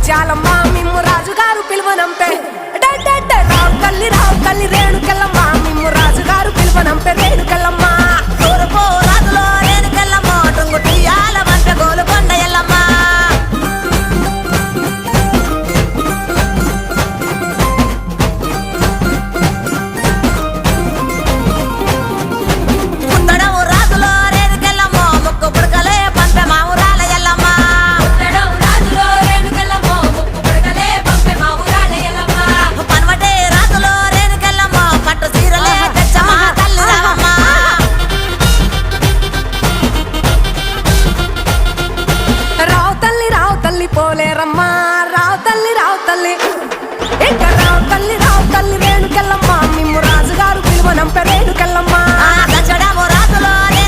ముత్యాలమ్మ మిమ్ము రాజుగారు పిలువనంపే రావు తల్లి రేణుకెళ్ళమ్మ మిమ్ము రాజుగారు పిలువనంపే రేణుకెళ్ళమ్మ తూర్పు రాజులో రేణుకెళ్ళమ్మ టుంగుటియాల వంట గోలుకొండ ఎల్లమ్మ పుత్తడము రాజులో రేణుకెళ్ళమ్మ ముక్కు పుడకలే పంపె మా ఊరాల ఎల్లమ్మ పనవటే రాజులో రేణుకెళ్ళమ్మ పట్టు సీరలే తెచ్చమ్మ తల్లి రావమ్మ రావు తల్లి పోలేరమ్మా రావు తల్లి ఇంకా రావు తల్లి రేణుకెళ్ళమ్మ మిమ్ము రాజుగారు పిలువనంపే రేణుకెళ్ళమ్మ